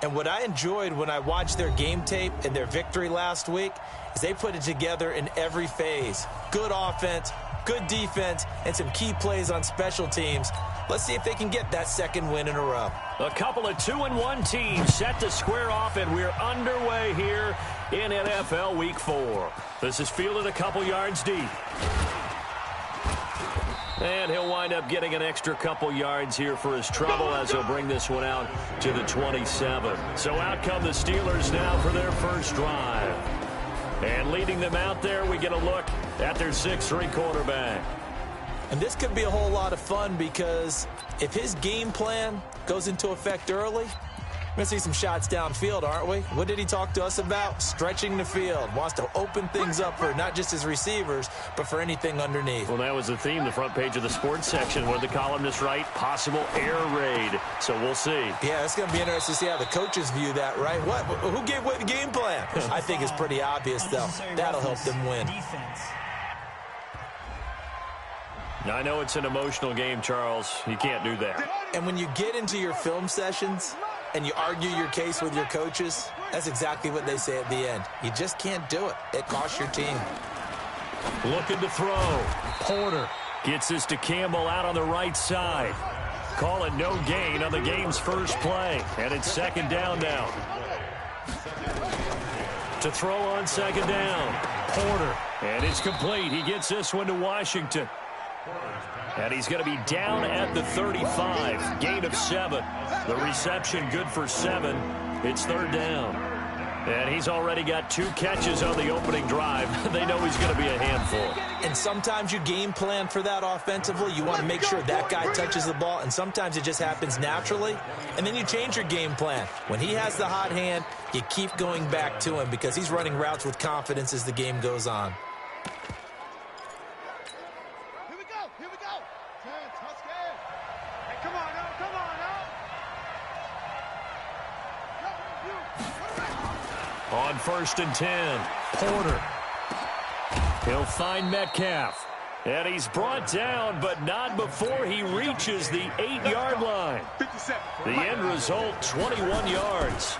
And what I enjoyed when I watched their game tape and their victory last week is they put it together in every phase. Good offense, good defense, and some key plays on special teams. Let's see if they can get that second win in a row. A couple of 2-1 teams set to square off, and we're underway here in NFL Week 4. This is fielded a couple yards deep. And he'll wind up getting an extra couple yards here for his trouble as he'll bring this one out to the 27. So out come the Steelers now for their first drive. And leading them out there, we get a look at their 6'3" quarterback. And this could be a whole lot of fun because if his game plan goes into effect early, we're going to see some shots downfield, aren't we? What did he talk to us about? Stretching the field. Wants to open things up for not just his receivers, but for anything underneath. Well, that was the theme, the front page of the sports section. What did the columnist write? Possible air raid. So we'll see. Yeah, it's going to be interesting to see how the coaches view that, right? What? Who gave away the game plan? I think it's pretty obvious, though. That'll help them win. I know it's an emotional game, Charles. You can't do that. And when you get into your film sessions and you argue your case with your coaches, that's exactly what they say at the end. You just can't do it. It costs your team. Looking to throw. Porter gets this to Campbell out on the right side. Call it no gain on the game's first play. And it's second down now. To throw on second down. Porter. And it's complete. He gets this one to Washington. And he's going to be down at the 35. Gain of 7. The reception good for 7. It's third down. And he's already got 2 catches on the opening drive. They know he's going to be a handful. And sometimes you game plan for that offensively. You want to make sure that guy touches the ball. And sometimes it just happens naturally. And then you change your game plan. When he has the hot hand, you keep going back to him because he's running routes with confidence as the game goes on. On 1st and 10, Porter. He'll find Metcalf. And he's brought down, but not before he reaches the 8-yard line. The end result, 21 yards.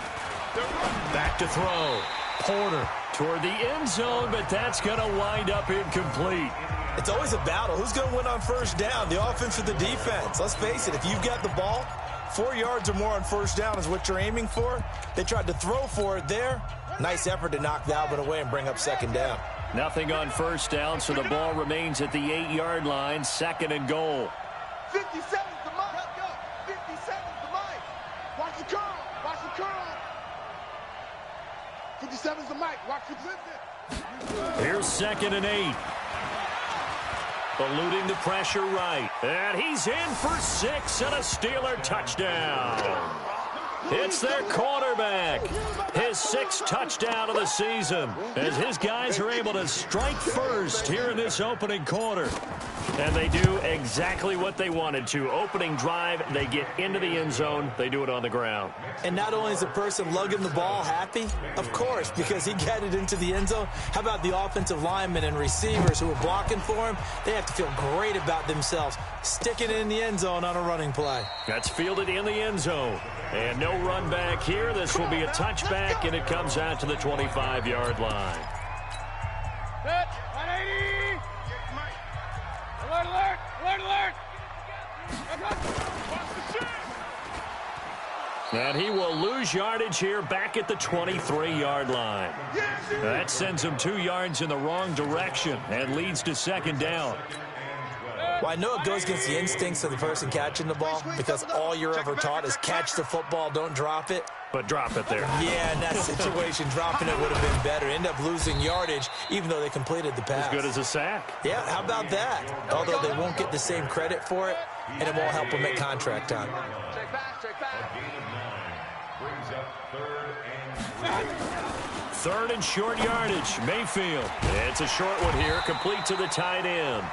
Back to throw. Porter toward the end zone, but that's going to wind up incomplete. It's always a battle. Who's going to win on first down, the offense or the defense? Let's face it, if you've got the ball, 4 yards or more on first down is what you're aiming for. They tried to throw for it there. Nice effort to knock that one away and bring up second down. Nothing on first down, so the ball remains at the 8-yard line, second and goal. 57's the mic. 57's the mic. Watch the curl. Watch the curl. 57's the mic. Watch the flip. Here's second and 8. Eluding the pressure right. And he's in for 6 and a Steeler touchdown. It's their quarterback. His 6th touchdown of the season as his guys are able to strike first here in this opening quarter. And they do exactly what they wanted to. Opening drive, they get into the end zone. They do it on the ground. And not only is the person lugging the ball happy, of course, because he got it into the end zone. How about the offensive linemen and receivers who are blocking for him? They have to feel great about themselves, sticking it in the end zone on a running play. That's fielded in the end zone. And no run back here. This will be a touchback, and it comes out to the 25-yard line. 180. Alert, alert, alert, alert. And he will lose yardage here back at the 23-yard line. That sends him 2 yards in the wrong direction and leads to second down. Well, I know it goes against the instincts of the person catching the ball because all you're ever taught is catch the football, don't drop it. But drop it there. Yeah, in that situation, dropping it would have been better. End up losing yardage, even though they completed the pass. As good as a sack. Yeah, how about that? Although they won't get the same credit for it, and it won't help them at contract time. Third and short yardage. Mayfield. It's a short one here, complete to the tight end.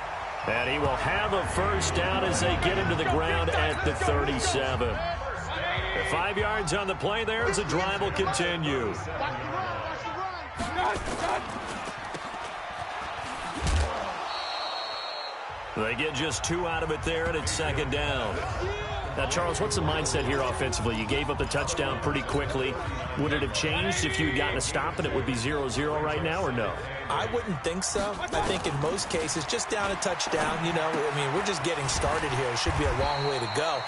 And he will have a first down as they get into the ground at the 37. The 5 yards on the play there as the drive will continue. They get just 2 out of it there, and it's second down. Now, Charles, what's the mindset here offensively? You gave up the touchdown pretty quickly. Would it have changed if you had gotten a stop and it would be 0-0 right now, or no? I wouldn't think so. I think in most cases, just down a touchdown, you know, I mean, we're just getting started here. It should be a long way to go.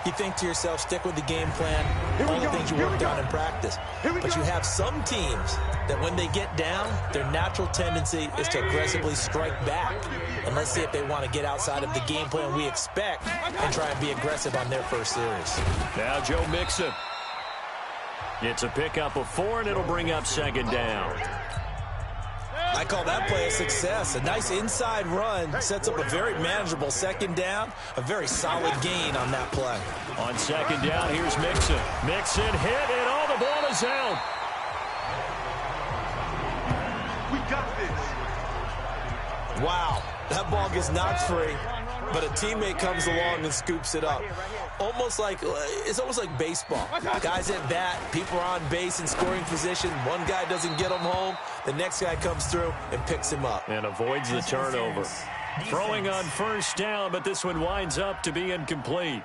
You think to yourself, stick with the game plan, all the things you worked on in practice. But you have some teams that when they get down, their natural tendency is to aggressively strike back. And let's see if they want to get outside of the game plan we expect and try and be aggressive on their first series. Now Joe Mixon. It's a pickup of 4, and it'll bring up second down. I call that play a success. A nice inside run sets up a very manageable second down. A very solid gain on that play. On second down, here's Mixon. Mixon hit, and all the ball is out. We got this. Wow, that ball gets knocked free, but a teammate comes along and scoops it up. It's almost like baseball. Guys at bat, people are on base in scoring position. One guy doesn't get him home. The next guy comes through and picks him up. And avoids the turnover. Throwing on first down, but this one winds up to be incomplete.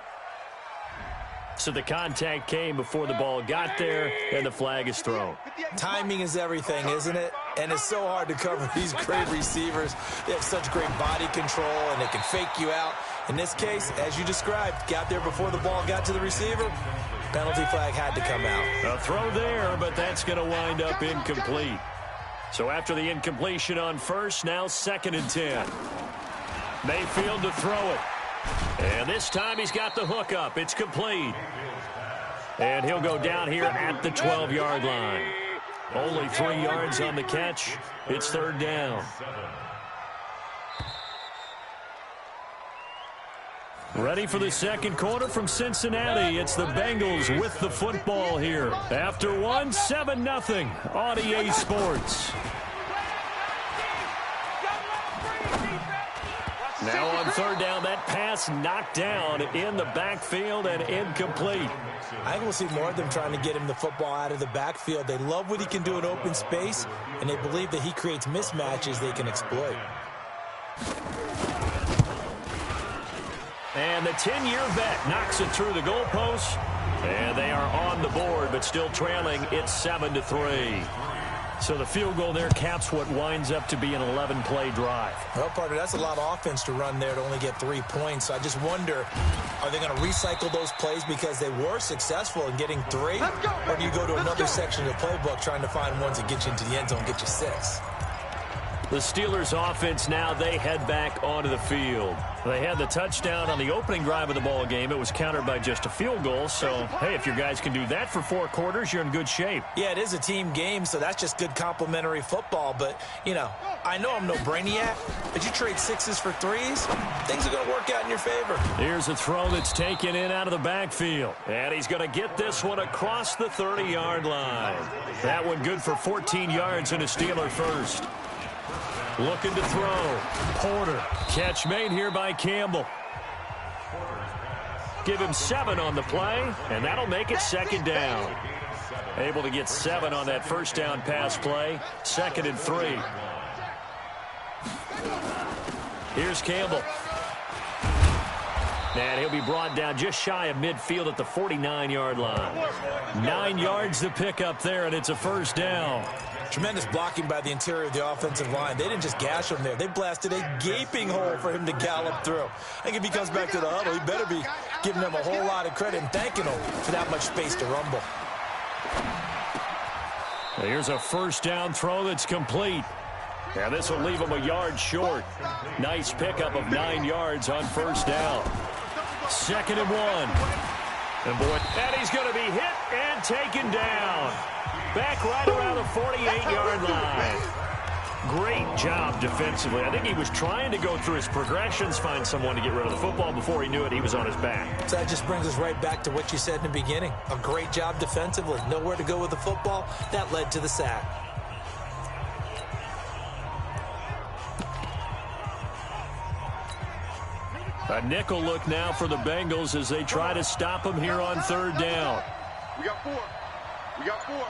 So the contact came before the ball got there, and the flag is thrown. Timing is everything, isn't it? And it's so hard to cover these great receivers. They have such great body control, and they can fake you out. In this case, as you described, got there before the ball got to the receiver. Penalty flag had to come out. A throw there, but that's going to wind up incomplete. So after the incompletion on first, now 2nd and 10. Mayfield to throw it. And this time he's got the hook up. It's complete. And he'll go down here at the 12-yard line. Only 3 yards on the catch. It's 3rd down. Ready for the second quarter from Cincinnati. It's the Bengals with the football here. After one, 7-0 on EA Sports. Now on 3rd down, that pass knocked down in the backfield and incomplete. I think we'll see more of them trying to get him the football out of the backfield. They love what he can do in open space, and they believe that he creates mismatches they can exploit. And the 10-year vet knocks it through the goalpost. And they are on the board, but still trailing. It's 7-3. So the field goal there caps what winds up to be an 11-play drive. Well, partner, that's a lot of offense to run there to only get 3 points. So I just wonder, are they going to recycle those plays because they were successful in getting 3? Or do you go to another section of the playbook trying to find ones that get you into the end zone and get you 6? The Steelers offense now, they head back onto the field. They had the touchdown on the opening drive of the ball game. It was countered by just a field goal. So, hey, if your guys can do that for 4 quarters, you're in good shape. Yeah, it is a team game, so that's just good complimentary football. But, you know, I know I'm no brainiac, but you trade 6s for 3s, things are going to work out in your favor. Here's a throw that's taken in out of the backfield. And he's going to get this one across the 30-yard line. That one good for 14 yards and a Steeler first. Looking to throw. Porter. Catch made here by Campbell. Give him 7 on the play, and that'll make it 2nd down. Able to get 7 on that first down pass play. 2nd and 3. Here's Campbell. And he'll be brought down just shy of midfield at the 49-yard line. 9 yards to pick up there, and it's a first down. Tremendous blocking by the interior of the offensive line. They didn't just gash him there. They blasted a gaping hole for him to gallop through. I think if he comes back to the huddle, he better be giving them a whole lot of credit and thanking them for that much space to rumble. Here's a first down throw that's complete. And this will leave him a yard short. Nice pickup of 9 yards on first down. 2nd and 1. And boy, and he's going to be hit and taken down. Back right around the 48-yard line. Great job defensively. I think he was trying to go through his progressions, find someone to get rid of the football. Before he knew it, he was on his back. So that just brings us right back to what you said in the beginning. A great job defensively. Nowhere to go with the football. That led to the sack. A nickel look now for the Bengals as they try to stop him here on 3rd down. We got 4. We got 4.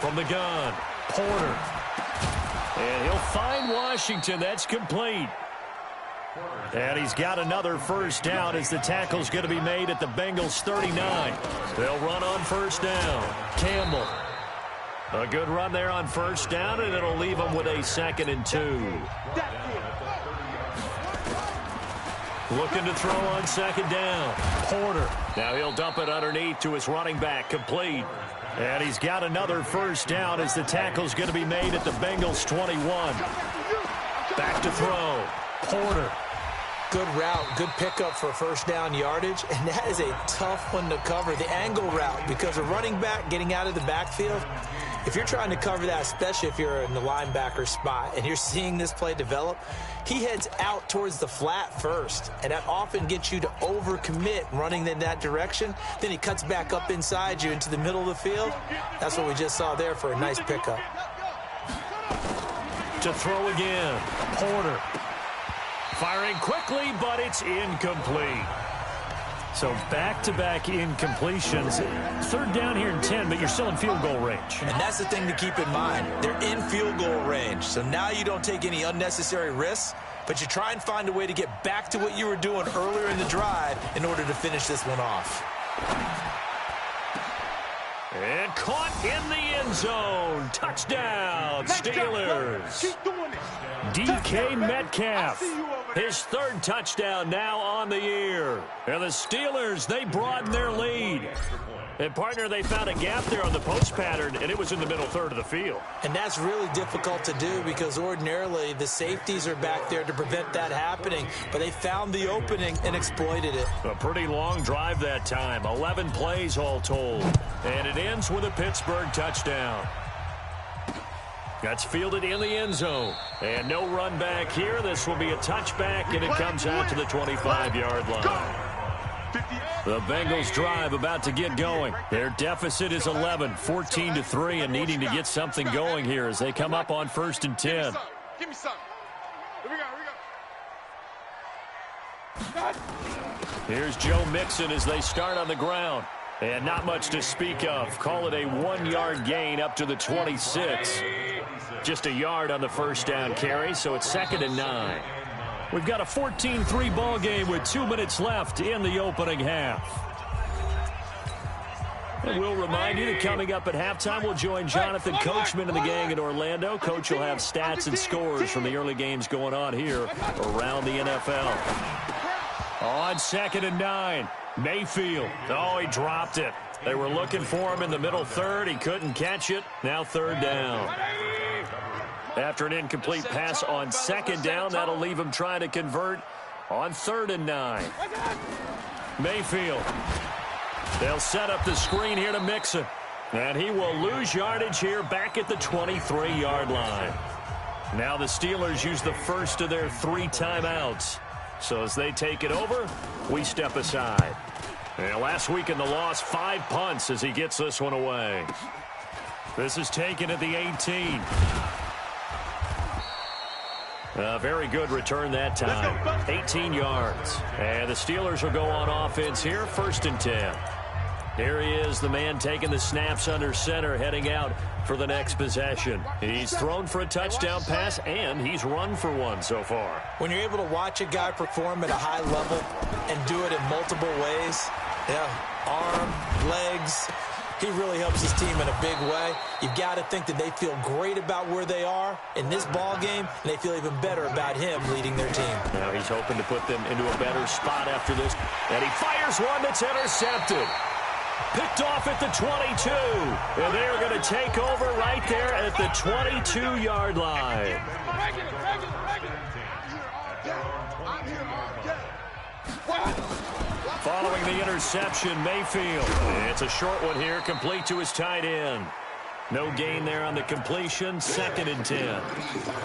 From the gun, Porter. And he'll find Washington. That's complete. And he's got another first down as the tackle's going to be made at the Bengals 39. They'll run on first down. Campbell. A good run there on first down, and it'll leave them with a 2nd and 2. Looking to throw on 2nd down. Porter. Now he'll dump it underneath to his running back. Complete. And he's got another first down as the tackle's going to be made at the Bengals 21. Back to throw. Porter. Good route, good pickup for first down yardage, and that is a tough one to cover, the angle route, because a running back getting out of the backfield, if you're trying to cover that, especially if you're in the linebacker spot and you're seeing this play develop, he heads out towards the flat first, and that often gets you to overcommit running in that direction. Then he cuts back up inside you into the middle of the field. That's what we just saw there for a nice pickup. To throw again, Porter. Firing quickly, but it's incomplete. So back-to-back incompletions. 3rd down here and 10, but you're still in field goal range. And that's the thing to keep in mind. They're in field goal range. So now you don't take any unnecessary risks, but you try and find a way to get back to what you were doing earlier in the drive in order to finish this one off. And caught in the end zone. Touchdown, Steelers. DK Metcalf. His 3rd touchdown now on the year. And the Steelers, they broaden their lead. And, partner, they found a gap there on the post pattern, and it was in the middle 3rd of the field. And that's really difficult to do because ordinarily the safeties are back there to prevent that happening. But they found the opening and exploited it. A pretty long drive that time. 11 plays all told. And it ends with a Pittsburgh touchdown. That's fielded in the end zone. And no run back here. This will be a touchback, and it comes out to the 25-yard line. The Bengals drive about to get going. Their deficit is 11, 14-3, and needing to get something going here as they come up on 1st and 10. Give me some. Here we go. Here's Joe Mixon as they start on the ground. And not much to speak of. Call it a 1-yard gain up to the 26. Just a yard on the first down carry, so it's 2nd and 9. We've got a 14-3 ball game with 2 minutes left in the opening half. And we'll remind you that coming up at halftime, we'll join Jonathan Coachman and the gang in Orlando. Coach will have stats and scores from the early games going on here around the NFL. On 2nd and 9, Mayfield. Oh, he dropped it. They were looking for him in the middle 3rd. He couldn't catch it. Now 3rd down. After an incomplete pass on 2nd down, that'll leave him trying to convert on 3rd and 9. Mayfield. They'll set up the screen here to Mixon. And he will lose yardage here back at the 23-yard line. Now the Steelers use the first of their 3 timeouts. So as they take it over, we step aside. And last week in the loss, 5 punts as he gets this one away. This is taken at the 18. A very good return that time. 18 yards. And the Steelers will go on offense here, 1st and 10. Here he is, the man taking the snaps under center, heading out for the next possession. He's thrown for a touchdown pass, and he's run for one so far. When you're able to watch a guy perform at a high level and do it in multiple ways, arm, legs, he really helps his team in a big way. You've got to think that they feel great about where they are in this ball game, and they feel even better about him leading their team. Now he's hoping to put them into a better spot after this. And he fires one that's intercepted. Picked off at the 22. And they are going to take over right there at the 22-yard line. Following the interception, Mayfield. It's a short one here, complete to his tight end. No gain there on the completion, 2nd and 10.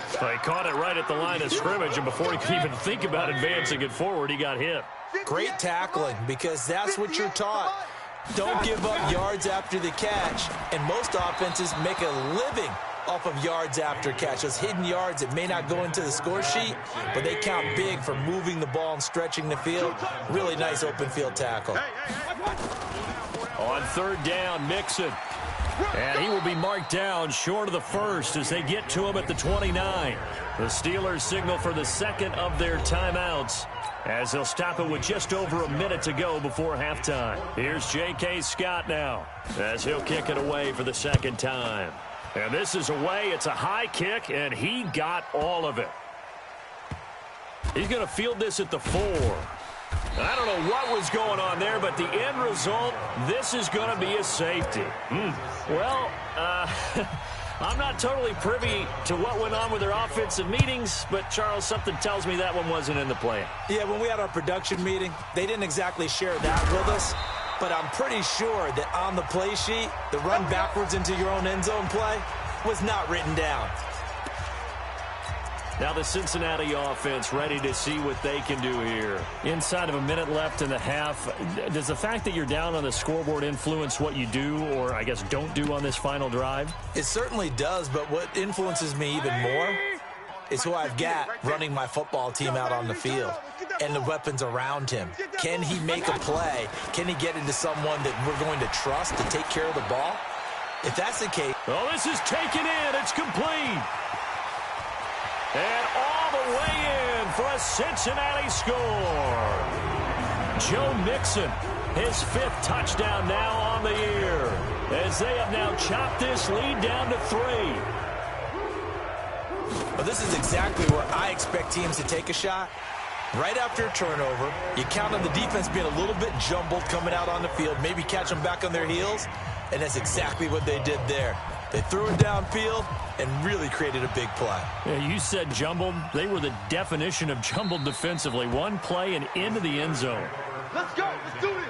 He caught it right at the line of scrimmage, and before he could even think about advancing it forward, he got hit. Great tackling, because that's what you're taught. Don't give up yards after the catch, and most offenses make a living off of yards after catch. Those hidden yards that may not go into the score sheet, but they count big for moving the ball and stretching the field. Really nice open field tackle. On 3rd down, Mixon And he will be marked down short of the first as they get to him at the 29. The Steelers signal for the second of their timeouts as they'll stop it with just over a minute to go before halftime. Here's J.K. Scott now as he'll kick it away for the second time. And this is away. It's a high kick, and he got all of it. He's going to field this at the 4. I don't know what was going on there, but the end result, this is going to be a safety. Well, I'm not totally privy to what went on with their offensive meetings, but, Charles, something tells me that one wasn't in the plan. Yeah, when we had our production meeting, they didn't exactly share that with us, but I'm pretty sure that on the play sheet, the run backwards into your own end zone play was not written down. Now the Cincinnati offense ready to see what they can do here. Inside of a minute left in the half, does the fact that you're down on the scoreboard influence what you do, or I guess don't do on this final drive? It certainly does, but what influences me even more is who I've got running my football team out on the field and the weapons around him. Can he make a play? Can he get into someone that we're going to trust to take care of the ball? If that's the case... Oh, this is taken in. It's complete. And all the way in for a Cincinnati score. Joe Mixon, his 5th touchdown now on the year, as they have now chopped this lead down to 3. Well, this is exactly where I expect teams to take a shot. Right after a turnover, you count on the defense being a little bit jumbled coming out on the field, maybe catch them back on their heels, and that's exactly what they did there. They threw it downfield and really created a big play. Yeah, you said jumbled. They were the definition of jumbled defensively. One play and into the end zone. Let's go. Let's do this.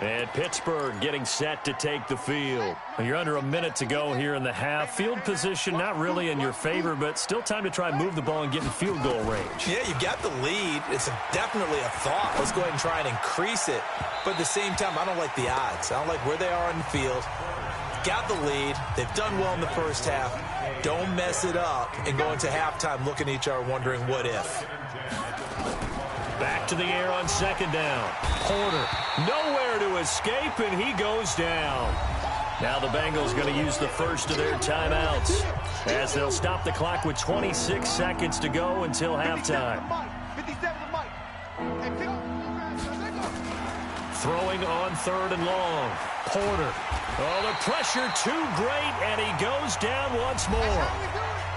And Pittsburgh getting set to take the field. You're under a minute to go here in the half. Field position not really in your favor, but still time to try and move the ball and get in field goal range. Yeah, you got the lead. It's definitely a thought. Let's go ahead and try and increase it. But at the same time, I don't like the odds. I don't like where they are in the field. Got the lead. They've done well in the first half. Don't mess it up and go into halftime looking at each other wondering what if. Back to the air on second down. Porter nowhere to escape, and he goes down. Now the Bengals going to use the first of their timeouts as they'll stop the clock with 26 seconds to go until halftime. Throwing on 3rd and long. Porter. Oh, the pressure too great, and he goes down once more.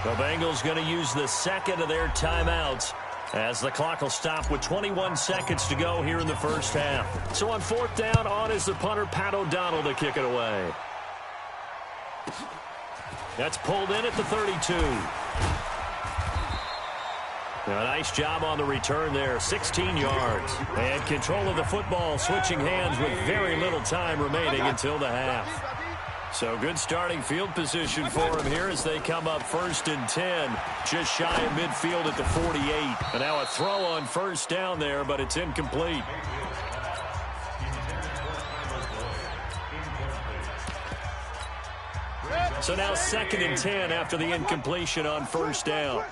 The Bengals going to use the second of their timeouts as the clock will stop with 21 seconds to go here in the first half. So on 4th down, on is the punter, Pat O'Donnell, to kick it away. That's pulled in at the 32. Now, a nice job on the return there, 16 yards. And control of the football, switching hands with very little time remaining until the half. So good starting field position for him here as they come up 1st and 10, just shy of midfield at the 48. And now a throw on 1st down there, but it's incomplete. So now 2nd and 10 after the incompletion on 1st down.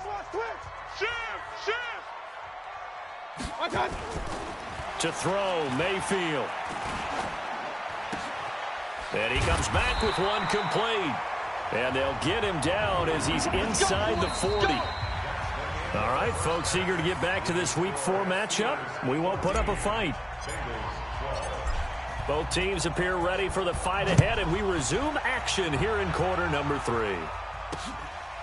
To throw, Mayfield. And he comes back with one complete. And they'll get him down as he's inside the 40. All right, folks, eager to get back to this Week 4 matchup. We won't put up a fight. Both teams appear ready for the fight ahead, and we resume action here in quarter number 3.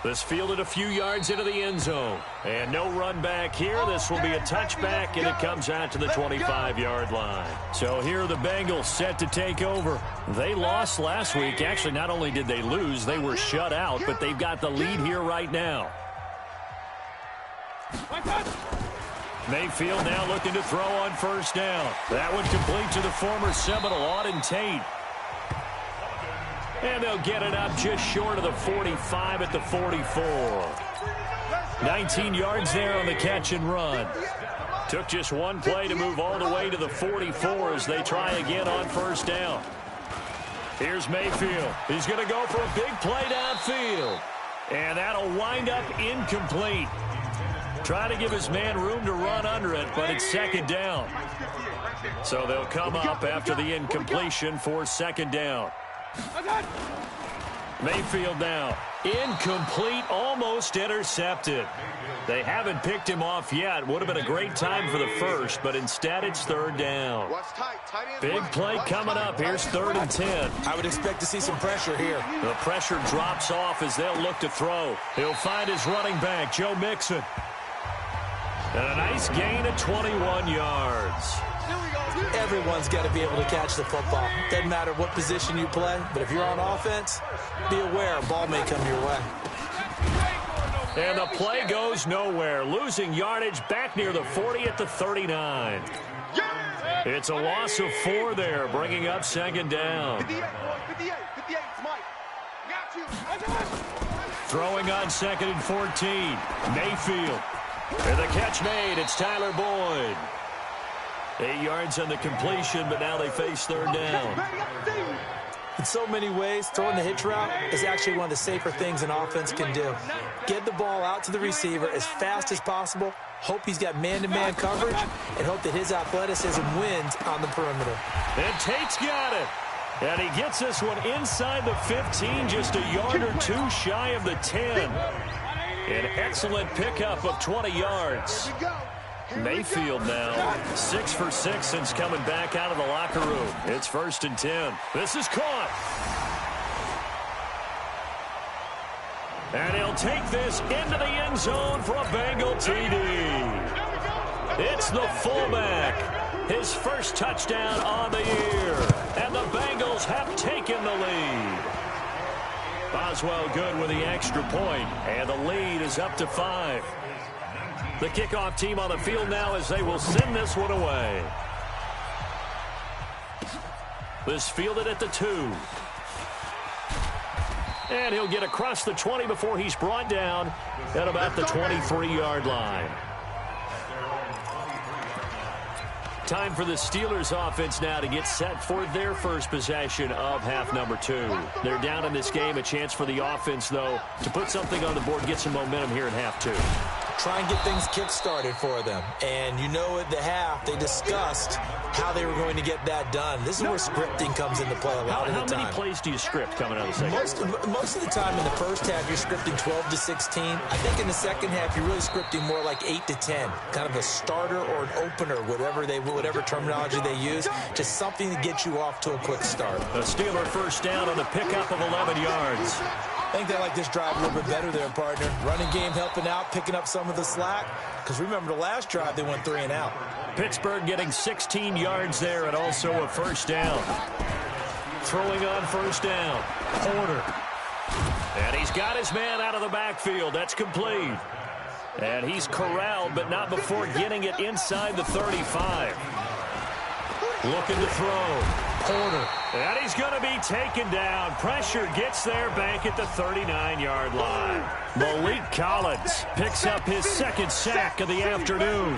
This fielded a few yards into the end zone. And no run back here. This will be a touchback, and it comes out to the 25-yard line. So here are the Bengals set to take over. They lost last week. Actually, not only did they lose, they were shut out, but they've got the lead here right now. Mayfield now looking to throw on 1st down. That one complete to the former Seminole, Auden Tate. And they'll get it up just short of the 45 at the 44. 19 yards there on the catch and run. Took just one play to move all the way to the 44 as they try again on 1st down. Here's Mayfield. He's going to go for a big play downfield. And that'll wind up incomplete. Trying to give his man room to run under it, but it's second down. So they'll come up after the incompletion for second down. Mayfield now. Incomplete, almost intercepted. They haven't picked him off yet. Would have been a great time for the first, but instead it's third down. Big play coming up. Here's 3rd and 10. I would expect to see some pressure here. The pressure drops off as they'll look to throw. He'll find his running back, Joe Mixon. And a nice gain of 21 yards. Everyone's got to be able to catch the football. Doesn't matter what position you play, but if you're on offense, be aware a ball may come your way. And the play goes nowhere. Losing yardage back near the 40 at the 39. It's a loss of 4 there, bringing up second down. Throwing on 2nd and 14. Mayfield. And the catch made. It's Tyler Boyd. 8 yards on the completion, but now they face third down. In so many ways, throwing the hitch route is actually one of the safer things an offense can do. Get the ball out to the receiver as fast as possible, hope he's got man-to-man coverage, and hope that his athleticism wins on the perimeter. And Tate's got it. And he gets this one inside the 15, just a yard or 2 shy of the 10. An excellent pickup of 20 yards. Mayfield now 6 for 6 since coming back out of the locker room. It's 1st and 10. This is caught. And he'll take this into the end zone for a Bengal TD. It's the fullback. His first touchdown on the year. And the Bengals have taken the lead. Boswell good with the extra point. And the lead is up to 5. The kickoff team on the field now as they will send this one away. This fielded at the 2. And he'll get across the 20 before he's brought down at about the 23-yard line. Time for the Steelers offense now to get set for their first possession of half number 2. They're down in this game. A chance for the offense, though, to put something on the board, get some momentum here in half 2. Try and get things kick-started for them. And you know at the half, they discussed how they were going to get that done. This is where scripting comes into play a lot of the time. How many plays do you script coming out of the second? Most of the time in the first half, you're scripting 12 to 16. I think in the second half, you're really scripting more like 8 to 10. Kind of a starter or an opener, whatever terminology they use. Just something to get you off to a quick start. A Steeler first down on the pickup of 11 yards. I think they like this drive a little bit better there, partner. Running game helping out, picking up some of the slack. Because remember, the last drive, they went 3 and out. Pittsburgh getting 16 yards there and also a first down. Throwing on first down. Porter. And he's got his man out of the backfield. That's complete. And he's corralled, but not before getting it inside the 35. Looking to throw. Porter. And he's going to be taken down. Pressure gets there back at the 39-yard line. Malik Collins picks up his second sack of the afternoon.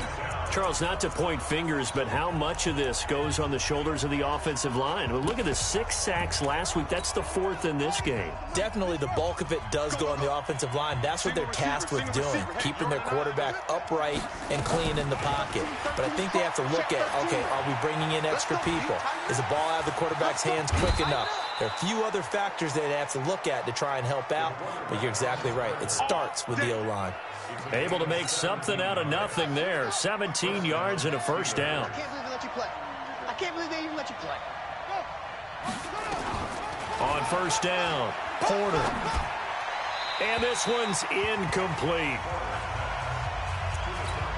Charles, not to point fingers, but how much of this goes on the shoulders of the offensive line? Well, look at the 6 sacks last week. That's the 4th in this game. Definitely the bulk of it does go on the offensive line. That's what they're tasked with doing, keeping their quarterback upright and clean in the pocket. But I think they have to look at, okay, are we bringing in extra people? Is the ball out of the quarterback's hands quick enough? There are a few other factors they have to look at to try and help out, but you're exactly right. It starts with the O-line. Able to make something out of nothing there. 17 yards and a first down. I can't believe they let you play. I can't believe they even let you play. On first down, Porter. And this one's incomplete.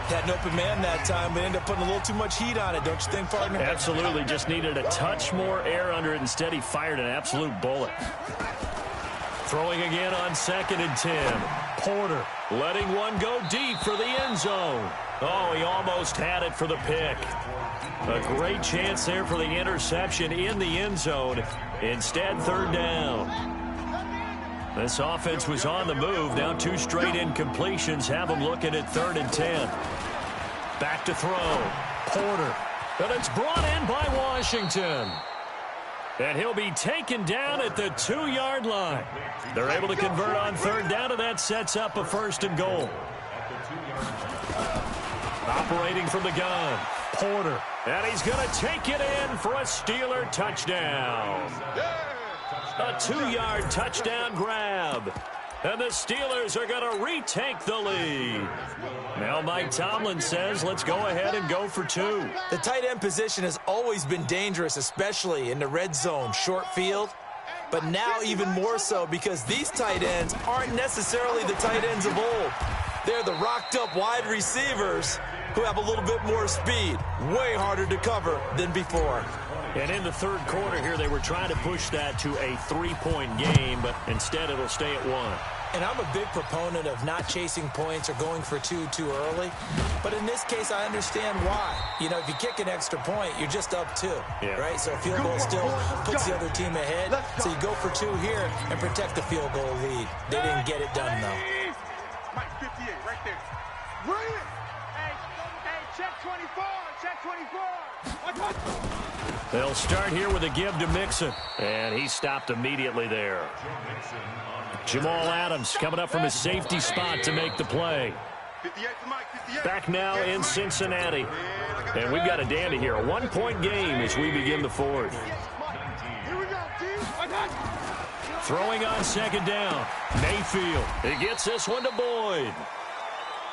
Had an open man that time, but ended up putting a little too much heat on it, don't you think, partner? Absolutely. Just needed a touch more air under it. Instead, he fired an absolute bullet. Throwing again on 2nd and 10. Porter letting one go deep for the end zone. Oh, he almost had it for the pick. A great chance there for the interception in the end zone. Instead, third down. This offense was on the move. Now 2 straight incompletions have them looking at 3rd and 10. Back to throw. Porter. And it's brought in by Washington. And he'll be taken down at the 2-yard line. They're able to convert on third down, and that sets up a 1st and goal. Operating from the gun, Porter. And he's going to take it in for a Steeler touchdown. A 2-yard touchdown grab. And the Steelers are going to retake the lead. Now Mike Tomlin says, let's go ahead and go for 2. The tight end position has always been dangerous, especially in the red zone, short field. But now even more so because these tight ends aren't necessarily the tight ends of old. They're the rocked-up wide receivers who have a little bit more speed. Way harder to cover than before. And in the third quarter here, they were trying to push that to a 3-point game, but instead it'll stay at 1. And I'm a big proponent of not chasing points or going for 2 too early. But in this case, I understand why. You know, if you kick an extra point, you're just up 2, right? So a field goal still puts the other team ahead. So you go for 2 here and protect the field goal lead. They didn't get it done, though. Mike 58, right there. Bring it. Hey, check 24. Check 24. They'll start here with a give to Mixon. And he stopped immediately there. Jamal Adams coming up from his safety spot to make the play. Back now in Cincinnati. And we've got a dandy here. A 1-point game as we begin the fourth. Throwing on second down. Mayfield. He gets this one to Boyd.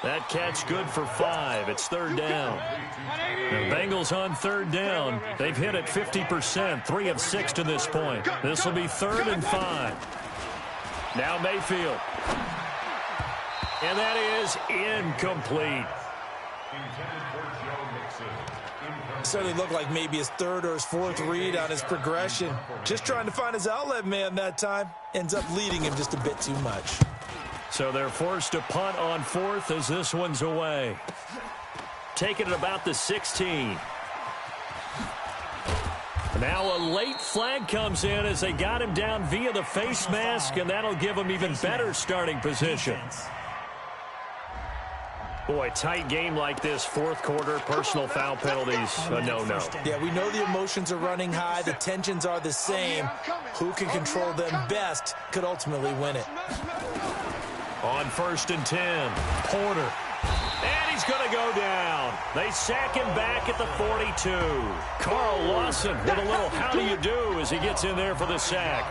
That catch good for 5. It's third down. The Bengals on third down. They've hit it 50%, 3 of 6 to this point. This will be 3rd and 5. Now Mayfield. And that is incomplete. Certainly looked like maybe his 3rd or his 4th read on his progression. Just trying to find his outlet man that time. Ends up leading him just a bit too much. So they're forced to punt on 4th as this one's away. Taking it about the 16. Now a late flag comes in as they got him down via the face mask, and that'll give him even better starting position. Boy, tight game like this, 4th quarter, personal foul penalties, a no-no. Yeah, we know the emotions are running high. The tensions are the same. Who can control them best could ultimately win it. On 1st and 10, Porter. And he's going to go down. They sack him back at the 42. Carl Lawson with a little how do you do as he gets in there for the sack.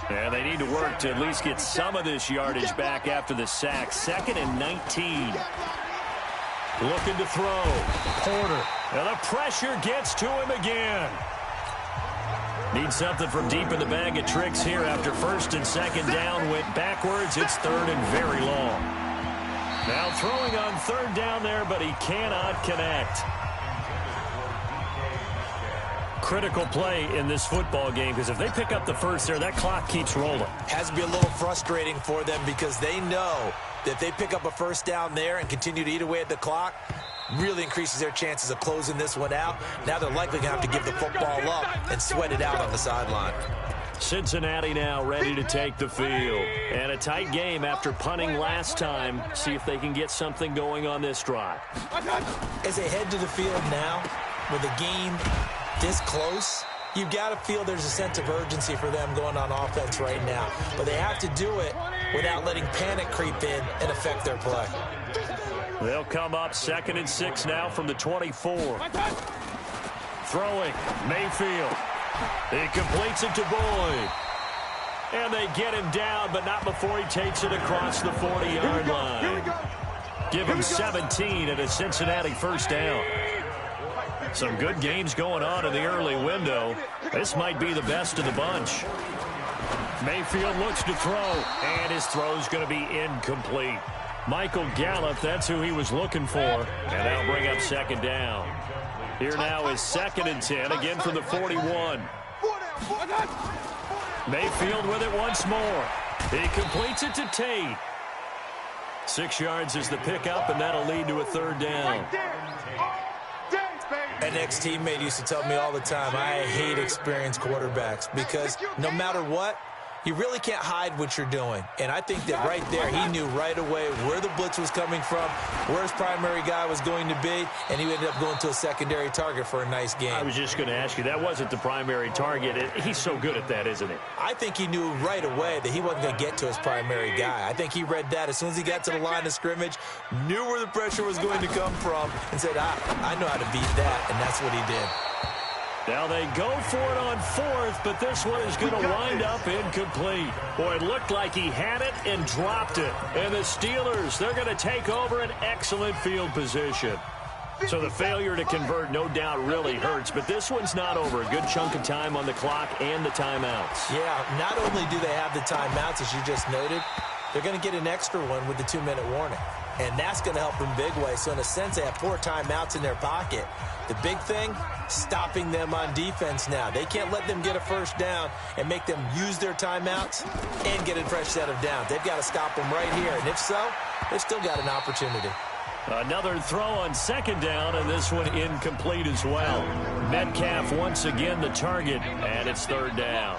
And they need to work to at least get some of this yardage back after the sack. 2nd and 19. Looking to throw. Porter. And the pressure gets to him again. Need something from deep in the bag of tricks here after 1st and 2nd down. Went backwards. It's 3rd and very long. Now throwing on 3rd down there, but he cannot connect. Critical play in this football game because if they pick up the 1st there, that clock keeps rolling. Has to be a little frustrating for them because they know that if they pick up a 1st down there and continue to eat away at the clock, really increases their chances of closing this one out. Now they're likely going to have to give the football up and sweat it out on the sideline. Cincinnati now ready to take the field. And a tight game after punting last time. See if they can get something going on this drive. As they head to the field now, with a game this close, you've got to feel there's a sense of urgency for them going on offense right now. But they have to do it without letting panic creep in and affect their play. They'll come up 2nd and 6 now from the 24. Throwing, Mayfield. He completes it to Boyd. And they get him down, but not before he takes it across the 40-yard line. Give him 17 at a Cincinnati 1st down. Some good games going on in the early window. This might be the best of the bunch. Mayfield looks to throw, and his throw's going to be incomplete. Michael Gallup, that's who he was looking for, and that'll bring up 2nd down. Here now is 2nd and 10, again from the 41. Mayfield with it once more. He completes it to Tate. 6 yards is the pickup, and that'll lead to a 3rd down. An ex-teammate used to tell me all the time, I hate experienced quarterbacks because no matter what, You really can't hide what you're doing. And I think that right there, he knew right away where the blitz was coming from, where his primary guy was going to be, and he ended up going to a secondary target for a nice game. I was just going to ask you, that wasn't the primary target. He's so good at that, isn't he? I think he knew right away that he wasn't going to get to his primary guy. I think he read that as soon as he got to the line of scrimmage, knew where the pressure was going to come from, and said, I know how to beat that, and that's what he did. Now they go for it on fourth, but this one is going to wind up incomplete. Boy, it looked like he had it and dropped it. And the Steelers, they're going to take over an excellent field position. So the failure to convert no doubt really hurts, but this one's not over. A good chunk of time on the clock and the timeouts. Yeah, not only do they have the timeouts, as you just noted, they're going to get an extra one with the 2-minute warning. And that's going to help them big way. So in a sense, they have 4 timeouts in their pocket. The big thing, stopping them on defense now. They can't let them get a first down and make them use their timeouts and get a fresh set of downs. They've got to stop them right here. And if so, they've still got an opportunity. Another throw on second down, and this one incomplete as well. Metcalf once again the target, and it's third down.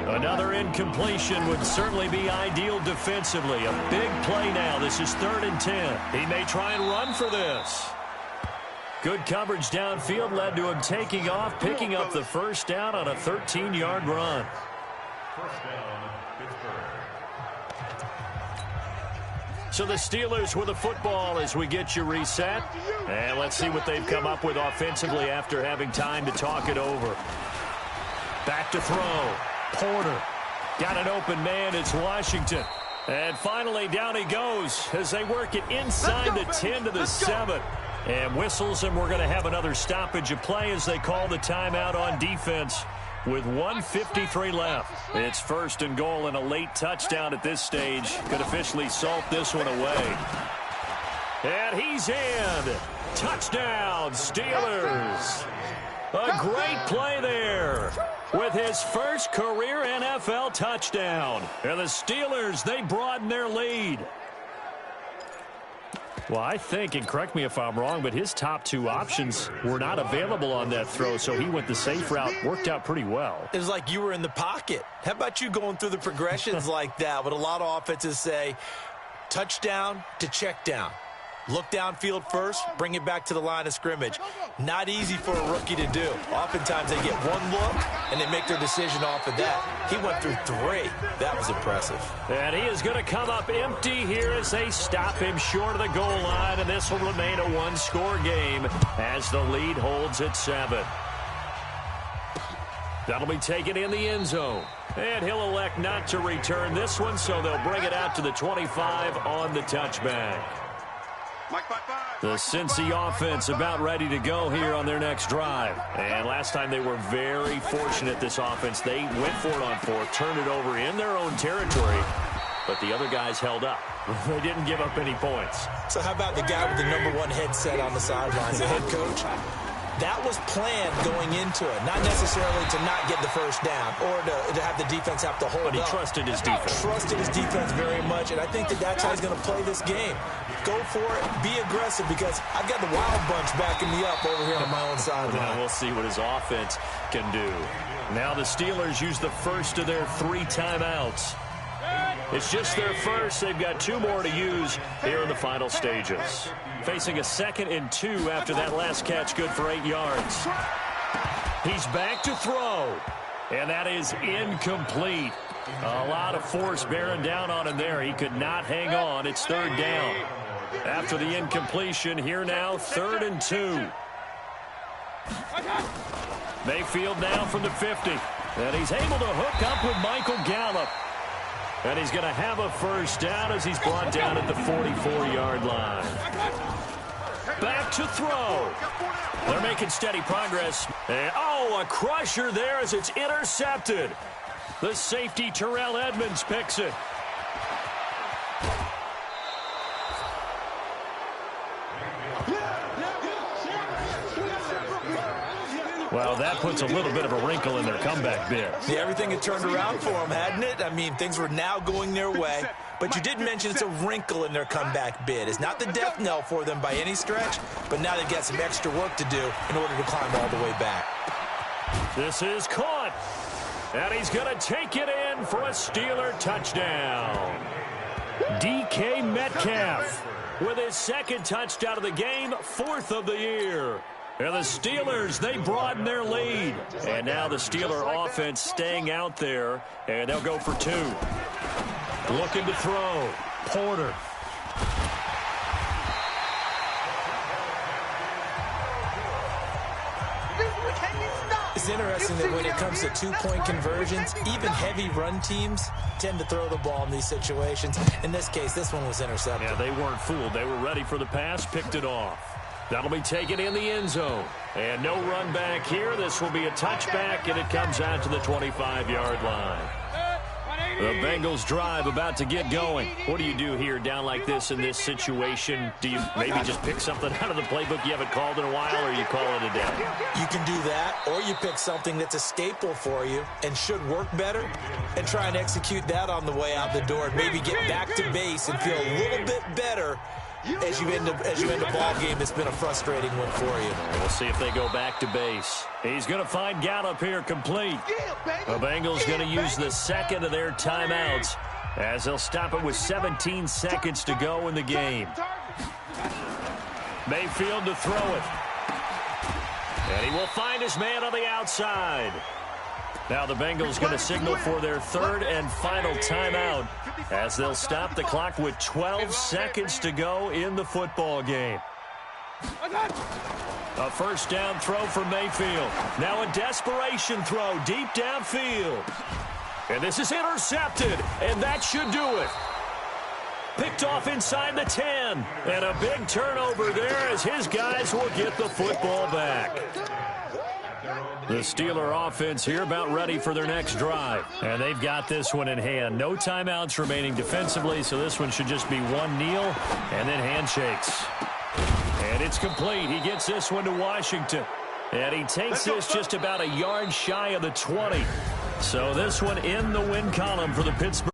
Another incompletion would certainly be ideal defensively. A big play now. This is 3rd and 10. He may try and run for this. Good coverage downfield led to him taking off, picking up the first down on a 13-yard run. First down, Pittsburgh. So the Steelers with the football as we get you reset. And let's see what they've come up with offensively after having time to talk it over. Back to throw. Porter. Got an open man. It's Washington. And finally down he goes as they work it inside the 10 to the 7. And whistles, and we're going to have another stoppage of play as they call the timeout on defense with 1:53 left. It's 1st and goal, and a late touchdown at this stage could officially salt this one away. And he's in. Touchdown, Steelers. A great play there with his first career NFL touchdown. And the Steelers, they broaden their lead. Well, I think, and correct me if I'm wrong, but his top 2 options were not available on that throw, so he went the safe route. Worked out pretty well. It was like you were in the pocket. How about you going through the progressions like that? What a lot of offenses say, touchdown to check down. Look downfield first, bring it back to the line of scrimmage. Not easy for a rookie to do. Oftentimes they get one look, and they make their decision off of that. He went through 3. That was impressive. And he is going to come up empty here as they stop him short of the goal line, and this will remain a 1-score game as the lead holds at 7. That'll be taken in the end zone. And he'll elect not to return this one, so they'll bring it out to the 25 on the touchback. The Cincy offense about ready to go here on their next drive. And last time they were very fortunate, this offense. They went for it on 4th, turned it over in their own territory, but the other guys held up. They didn't give up any points. So how about the guy with the #1 headset on the sidelines, the head coach? That was planned going into it, not necessarily to not get the first down or to have the defense have to hold up. But he trusted his defense. Trusted his defense very much, and I think that's how he's going to play this game. Go for it, be aggressive, because I've got the wild bunch backing me up over here on my own sideline. Now we'll see what his offense can do. Now the Steelers use the first of their 3 timeouts. It's just their first. They've got 2 more to use here in the final stages. Facing a 2nd and 2 after that last catch, good for 8 yards. He's back to throw, and that is incomplete. A lot of force bearing down on him there. He could not hang on. It's 3rd down. After the incompletion, here now, 3rd and 2. Mayfield now from the 50. And he's able to hook up with Michael Gallup. And he's going to have a first down as he's brought down at the 44-yard line. Back to throw. They're making steady progress. And, a crusher there as it's intercepted. The safety, Terrell Edmonds, picks it. Well, that puts a little bit of a wrinkle in their comeback bid. Yeah, everything had turned around for them, hadn't it? I mean, things were now going their way. But you did mention it's a wrinkle in their comeback bid. It's not the death knell for them by any stretch, but now they've got some extra work to do in order to climb all the way back. This is caught. And he's going to take it in for a Steeler touchdown. DK Metcalf with his second touchdown of the game, 4th of the year. And the Steelers, they broaden their lead. And now the Steeler offense staying out there, and they'll go for 2. Looking to throw. Porter. It's interesting that when it comes to two-point conversions, even heavy run teams tend to throw the ball in these situations. In this case, this one was intercepted. Yeah, they weren't fooled. They were ready for the pass, picked it off. That'll be taken in the end zone. And no run back here. This will be a touchback, and it comes out to the 25-yard line. The Bengals drive about to get going. What do you do here down like this in this situation? Do you maybe just pick something out of the playbook you haven't called in a while, or you call it a day? You can do that, or you pick something that's a staple for you and should work better and try and execute that on the way out the door and maybe get back to base and feel a little bit better as you end a ball game that's been a frustrating one for you. We'll see if they go back to base. He's going to find Gallup here complete. The Bengals going to use the second of their timeouts as they'll stop it with 17 seconds to go in the game. Mayfield to throw it. And he will find his man on the outside. Now the Bengals going to signal for their 3rd and final timeout as they'll stop the clock with 12 seconds to go in the football game. A first down throw for Mayfield. Now a desperation throw deep downfield. And this is intercepted, and that should do it. Picked off inside the 10. And a big turnover there as his guys will get the football back. The Steeler offense here about ready for their next drive. And they've got this one in hand. No timeouts remaining defensively, so this one should just be one kneel and then handshakes. And it's complete. He gets this one to Washington. And he takes this just about a yard shy of the 20. So this one in the win column for the Pittsburgh.